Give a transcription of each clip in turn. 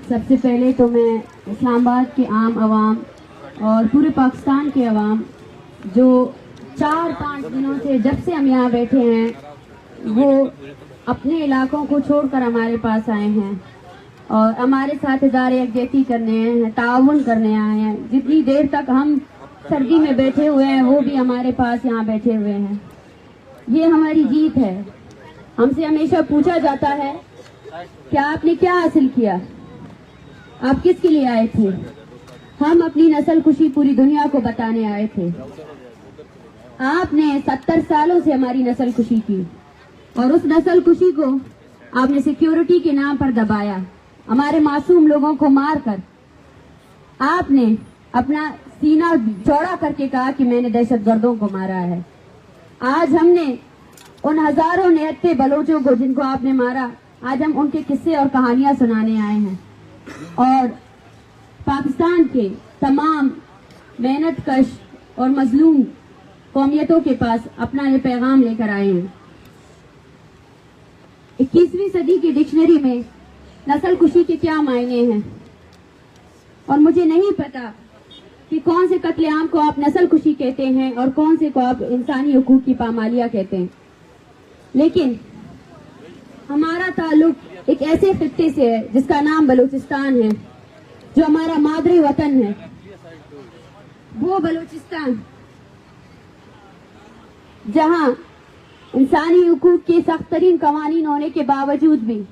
سب سے پہلے تو میں اسلام آباد کے عام عوام اور پورے پاکستان کے عوام جو 4-5 دنوں سے جب سے ہم یہاں بیٹھے ہیں وہ اپنے علاقوں کو چھوڑ کر ہمارے پاس آئے ہیں اور ہمارے ساتھ ادارے یکجہتی کرنے ہیں، تعاون کرنے آئے ہیں. جتنی دیر تک ہم سردی میں بیٹھے ہوئے ہیں وہ بھی ہمارے پاس یہاں بیٹھے ہوئے ہیں. یہ ہماری جیت ہے. ہم سے ہمیشہ پوچھا جاتا ہے کہ آپ نے کیا حاصل کیا، آپ کس کے لیے آئے تھے. ہم اپنی نسل کشی پوری دنیا کو بتانے آئے تھے. آپ نے 70 سالوں سے ہماری نسل کشی کی اور اس نسل کشی کو آپ نے سیکیورٹی کے نام پر دبایا. ہمارے معصوم لوگوں کو مار کر آپ نے اپنا سینہ چوڑا کر کے کہا کہ میں نے دہشت گردوں کو مارا ہے. آج ہم نے ان ہزاروں نہتے بلوچوں کو جن کو آپ نے مارا، آج ہم ان کے قصے اور کہانیاں سنانے آئے ہیں اور پاکستان کے تمام محنت کش اور مظلوم قومیتوں کے پاس اپنا یہ پیغام لے کر آئے ہیں. 21ویں صدی کی ڈکشنری میں نسل کشی کے کیا معنی ہیں اور مجھے نہیں پتا کہ کون سے قتل عام کو آپ نسل کشی کہتے ہیں اور کون سے کو آپ انسانی حقوق کی پامالیاں کہتے ہیں. لیکن ہمارا تعلق ایک ایسے خطے سے ہے جس کا نام بلوچستان ہے، جو ہمارا مادری وطن ہے. وہ بلوچستان جہاں انسانی حقوق کے سخت ترین قوانین ہونے کے باوجود بھی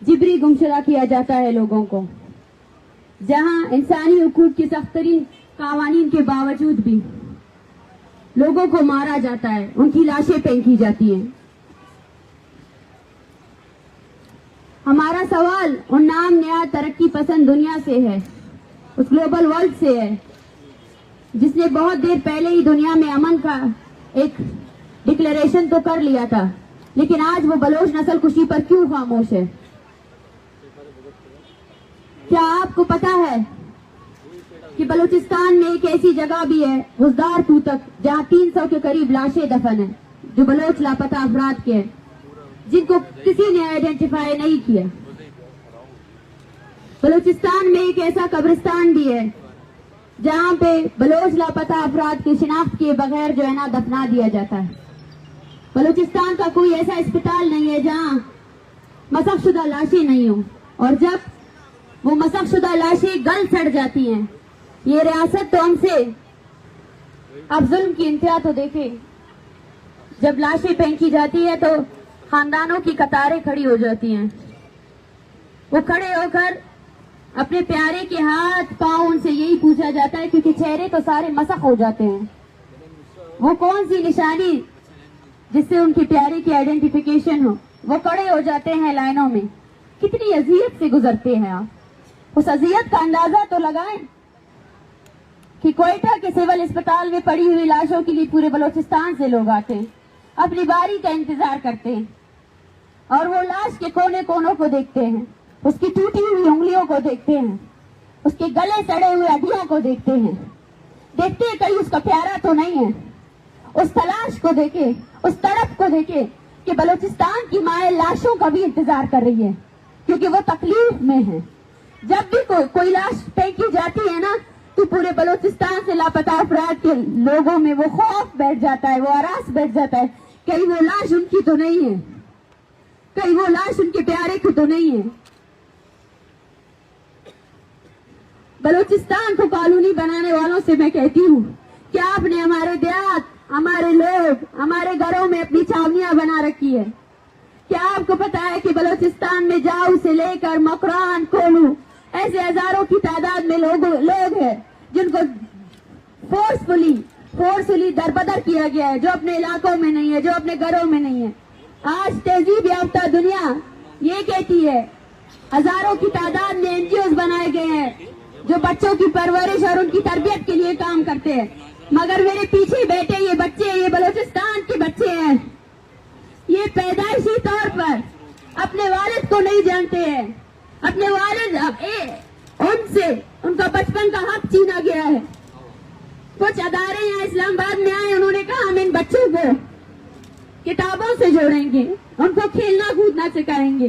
جبری گمشدہ کیا جاتا ہے لوگوں کو، جہاں انسانی حقوق کے سخت ترین قوانین کے باوجود بھی لوگوں کو مارا جاتا ہے، ان کی لاشیں پھینکی جاتی ہیں. ہمارا سوال ان نام نہاد ترقی پسند دنیا سے ہے، اس گلوبل ورلڈ سے ہے جس نے بہت دیر پہلے ہی دنیا میں امن کا ایک ڈکلیریشن تو کر لیا تھا، لیکن آج وہ بلوچ نسل کشی پر کیوں خاموش ہے؟ کیا آپ کو پتا ہے کہ بلوچستان میں ایک ایسی جگہ بھی ہے غزدار توتک جہاں 300 کے قریب لاشیں دفن ہیں جو بلوچ لاپتہ افراد کے ہیں، جن کو کسی نے آئیڈینٹیفائی نہیں کیا. بلوچستان میں ایک ایسا قبرستان بھی ہے جہاں پہ بلوچ لاپتہ افراد کی شناخت کے بغیر جو ہے نا دفنا دیا جاتا ہے. بلوچستان کا کوئی ایسا اسپتال نہیں ہے جہاں مسخ شدہ لاشیں نہیں ہوں، اور جب وہ مسخ شدہ لاشیں گل سڑ جاتی ہیں، یہ ریاست تو ہم سے اب ظلم کی انتہا تو دیکھے. جب لاشیں پھینکی جاتی ہے تو خاندانوں کی قطاریں کھڑی ہو جاتی ہیں، وہ کھڑے ہو کر اپنے پیارے کے ہاتھ پاؤں ان سے یہی پوچھا جاتا ہے، کیونکہ چہرے تو سارے مسخ ہو جاتے ہیں، وہ کون سی نشانی جس سے ان کے پیارے کی آئیڈینٹیفیکیشن ہو. وہ کھڑے ہو جاتے ہیں لائنوں میں. کتنی اذیت سے گزرتے ہیں آپ، اس اذیت کا اندازہ تو لگائیں کہ کوئٹہ کے سول اسپتال میں پڑی ہوئی لاشوں کے لیے پورے بلوچستان سے لوگ آتے ہیں، اپنی باری کا انتظار کرتے ہیں اور وہ لاش کے کونے کونوں کو دیکھتے ہیں، اس کی ٹوٹی ہوئی انگلیوں کو دیکھتے ہیں، اس کے گلے سڑے ہوئے ہڈیوں کو دیکھتے ہیں، دیکھتے ہیں کہیں اس کا پیارا تو نہیں ہے. اس تلاش کو دیکھے، اس تڑپ کو دیکھے کہ بلوچستان کی مائیں لاشوں کا بھی انتظار کر رہی ہے کیونکہ وہ تکلیف میں ہے. جب بھی کوئی لاش پھینکی جاتی ہے نا تو پورے بلوچستان سے لاپتہ افراد کے لوگوں میں وہ خوف بیٹھ جاتا ہے، وہ ہراس بیٹھ جاتا ہے، کہیں وہ لاش ان کی تو نہیں ہے، کہیں وہ لاش ان کے پیارے کی تو نہیں ہے. بلوچستان کو قانونی بنانے والوں سے میں کہتی ہوں کہ آپ نے ہمارے دیہات، ہمارے لوگ، ہمارے گھروں میں اپنی چھاونیاں بنا رکھی ہے. کیا آپ کو پتا ہے کہ بلوچستان میں جاؤ سے لے کر مکران، کولو ایسے ہزاروں کی تعداد میں لوگ ہیں جن کو فورسفلی دربدر کیا گیا ہے، جو اپنے علاقوں میں نہیں ہے، جو اپنے گھروں میں نہیں ہے. آج تہذیب یافتہ دنیا یہ کہتی ہے، ہزاروں کی تعداد میں NGOs بنائے گئے ہیں جو بچوں کی پرورش اور ان کی تربیت کے لیے کام کرتے ہیں، مگر میرے پیچھے بیٹھے یہ بچے، یہ بلوچستان کے بچے ہیں، یہ پیدائشی طور پر اپنے والد کو نہیں جانتے ہیں، اپنے والد ان سے ان کا بچپن کا حق چھینا گیا ہے. کچھ ادارے یہاں اسلام آباد میں آئے، انہوں نے کہا ہم ان بچوں کو کتابوں سے جوڑیں گے، ان کو کھیلنا کودنا سکھائیں گے،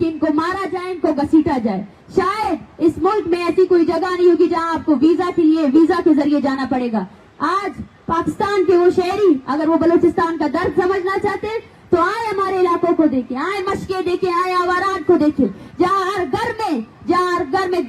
کہ ان کو مارا جائے, ان کو گھسیٹا جائے. شاید اس ملک میں ایسی کوئی جگہ نہیں ہوگی جہاں آپ کو ویزا کے ذریعے جانا پڑے گا. آج پاکستان کے وہ شہری اگر وہ بلوچستان کا درد سمجھنا چاہتے ہیں تو آئے ہمارے علاقوں کو دیکھیں, آئے مشقیں دیکھیں, آئے آوارات کو دیکھیں, جہاں ہر گھر میں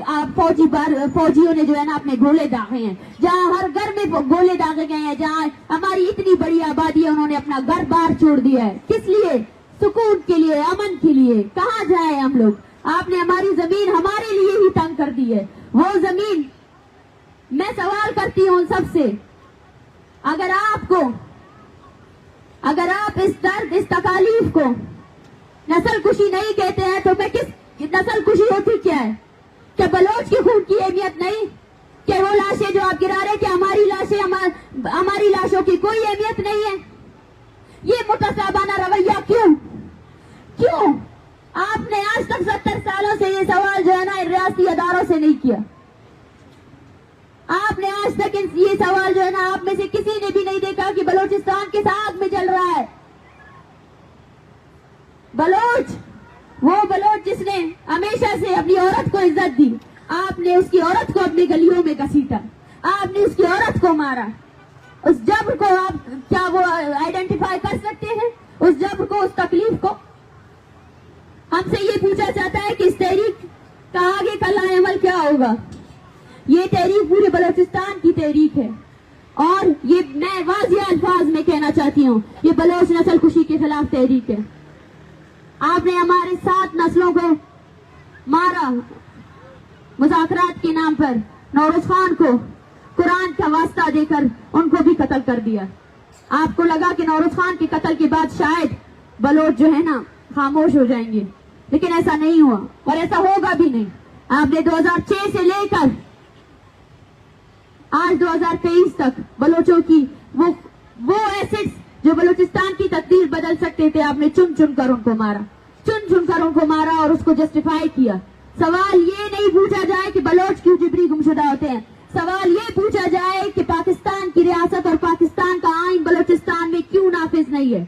فوجیوں نے جو ہے نا اپنے گولے داغے ہیں, جہاں ہر گھر میں گولے داغے گئے ہیں, جہاں ہماری اتنی بڑی آبادی ہے انہوں نے اپنا گھر بار چھوڑ دیا ہے. کس لیے؟ سکون کے لیے, امن کے لیے. کہاں جائیں ہم لوگ؟ آپ نے ہماری زمین ہمارے لیے ہی تنگ کر دی ہے. وہ زمین, میں سوال کرتی ہوں سب سے, اگر آپ اس درد, اس تکالیف کو نسل کشی نہیں کہتے ہیں تو میں کس نسل کشی ہوتی کیا ہے؟ کیا بلوچ کی خون کی اہمیت نہیں؟ کہ وہ لاشیں جو آپ گرا رہے, کہ ہماری لاشیں, ہماری لاشوں کی کوئی اہمیت نہیں ہے؟ یہ متصابانہ رویہ کیوں؟ آپ نے آج تک 70 سالوں سے یہ سوال جو ہے نا ریاستی اداروں سے نہیں کیا. آپ نے آج تک یہ سوال جو ہے نا آپ میں سے کسی نے بھی نہیں دیکھا کہ بلوچستان کس آگ میں جل رہا ہے. وہ بلوچ جس نے ہمیشہ سے اپنی عورت کو عزت دی, آپ نے اس کی عورت کو اپنی گلیوں میں گھسیٹا, آپ نے اس کی عورت کو مارا. اس جبر کو آپ کیا وہ آئیڈینٹیفائی کر سکتے ہیں؟ اس جبر کو, اس تکلیف کو؟ ہم سے یہ پوچھا جاتا ہے کہ اس تحریک کا آگے کا لائحہ عمل کیا ہوگا. یہ تحریک پورے بلوچستان کی تحریک ہے, اور یہ میں واضح الفاظ میں کہنا چاہتی ہوں, یہ بلوچ نسل کشی کے خلاف تحریک ہے. آپ نے ہمارے 7 نسلوں کو مارا مذاکرات کے نام پر. نوروز خان کو قرآن کا واسطہ دے کر ان کو بھی قتل کر دیا. آپ کو لگا کہ نوروز خان کے قتل کے بعد شاید بلوچ جو ہے نا خاموش ہو جائیں گے, لیکن ایسا نہیں ہوا اور ایسا ہوگا بھی نہیں. آپ نے 2006 سے لے کر آج 2023 تک بلوچوں کی وہ ایسٹس جو بلوچستان کی تقدیر بدل سکتے تھے, آپ نے چن کر ان کو مارا اور اس کو جسٹیفائی کیا. سوال یہ نہیں پوچھا جائے کہ بلوچ کیوں جبری گمشدہ ہوتے ہیں, سوال یہ پوچھا جائے کہ پاکستان کی ریاست اور پاکستان کا آئین بلوچستان میں کیوں نافذ نہیں ہے.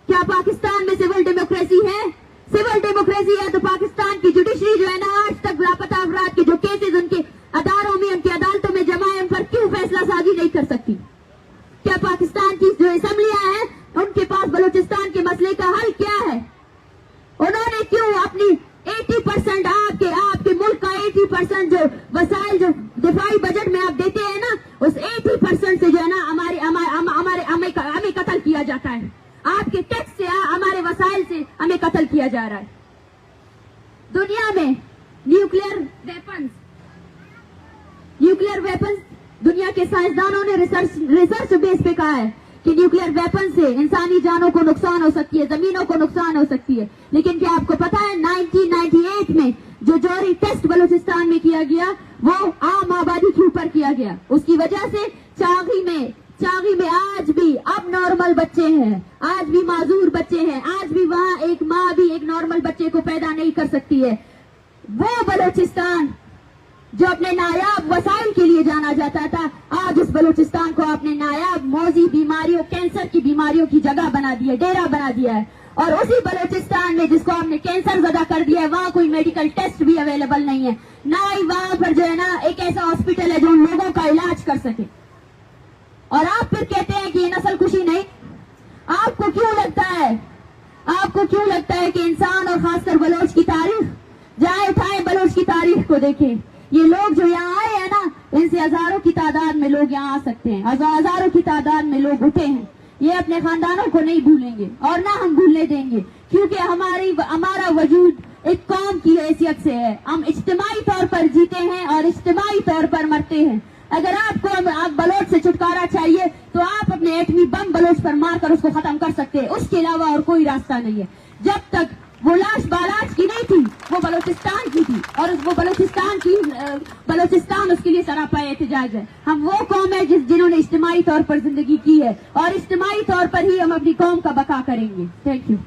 کیا پاکستان میں سول ڈیموکریسی ہے؟ سول ڈیموکریسی ہے تو پاکستان کی جوڈیشری جو ہے نا آج تک لاپتہ افراد کے جو کیسز ان کے اداروں میں, ان کی عدالتوں میں جمع ہے, ان پر کیوں فیصلہ سازی نہیں کر سکتی؟ کیا پاکستان کی جو اسمبلیاں ہیں ان کے پاس بلوچستان کے مسئلے کا حل کیا ہے؟ انہوں نے کیوں اپنی 80% آپ کے ملک کا 80% جو وسائل جو دفاعی بجٹ میں آپ دیتے ہیں نا, اس 80% سے جو ہے نا ہمیں قتل کیا جاتا ہے. آپ کے ٹیکس سے, ہمارے وسائل سے ہمیں قتل کیا جا رہا ہے. دنیا میں نیوکلیئر ویپنز دنیا کے سائنسدانوں نے ریسرچ بیس پہ کہا ہے کہ نیوکلیئر ویپن سے انسانی جانوں کو نقصان ہو سکتی ہے, زمینوں کو نقصان ہو سکتی ہے. لیکن کیا آپ کو پتا ہے 1998 میں جو جوہری ٹیسٹ بلوچستان میں کیا گیا وہ عام آبادی کے اوپر کیا گیا. اس کی وجہ سے چاغی میں آج بھی اب نارمل بچے ہیں, آج بھی معذور بچے ہیں, آج بھی وہاں ایک ماں بھی ایک نارمل بچے کو پیدا نہیں کر سکتی ہے. وہ بلوچستان جو اپنے نایاب وسائل کے لیے جانا جاتا تھا, آج اس بلوچستان کو اپنے نایاب موذی بیماریوں, کینسر کی بیماریوں کی جگہ بنا دیا, ڈیرا بنا دیا ہے. اور اسی بلوچستان میں جس کو ہم نے کینسر زدہ کر دیا ہے, وہاں کوئی میڈیکل ٹیسٹ بھی اویلیبل نہیں ہے, نہ ہی وہاں پر جو ہے نا ایک ایسا ہاسپٹل ہے جو ان لوگوں کا علاج کر سکے. اور آپ پھر کہتے ہیں کہ یہ نسل کشی نہیں. آپ کو کیوں لگتا ہے کہ انسان اور خاص کر بلوچ کی تاریخ, جائیں اٹھائیں بلوچ کی تاریخ کو دیکھیں. یہ لوگ جو یہاں آئے ہیں نا, ان سے ہزاروں کی تعداد میں لوگ یہاں آ سکتے ہیں, ہزاروں کی تعداد میں لوگ اٹھے ہیں. یہ اپنے خاندانوں کو نہیں بھولیں گے اور نہ ہم بھولنے دیں گے, کیونکہ ہمارا وجود ایک قوم کی حیثیت سے ہے. ہم اجتماعی طور پر جیتے ہیں اور اجتماعی طور پر مرتے ہیں. اگر آپ بلوچ سے چھٹکارا چاہیے تو آپ اپنے ایٹمی بم بلوچ پر مار کر اس کو ختم کر سکتے ہیں, اس کے علاوہ اور کوئی راستہ نہیں ہے. جب تک وہ لاش بالاچ کی نہیں تھی, وہ بلوچستان کی تھی, اور وہ بلوچستان اس کے لیے سراپا احتجاج ہے. ہم وہ قوم ہے جنہوں نے اجتماعی طور پر زندگی کی ہے, اور اجتماعی طور پر ہی ہم اپنی قوم کا بقا کریں گے. Thank you.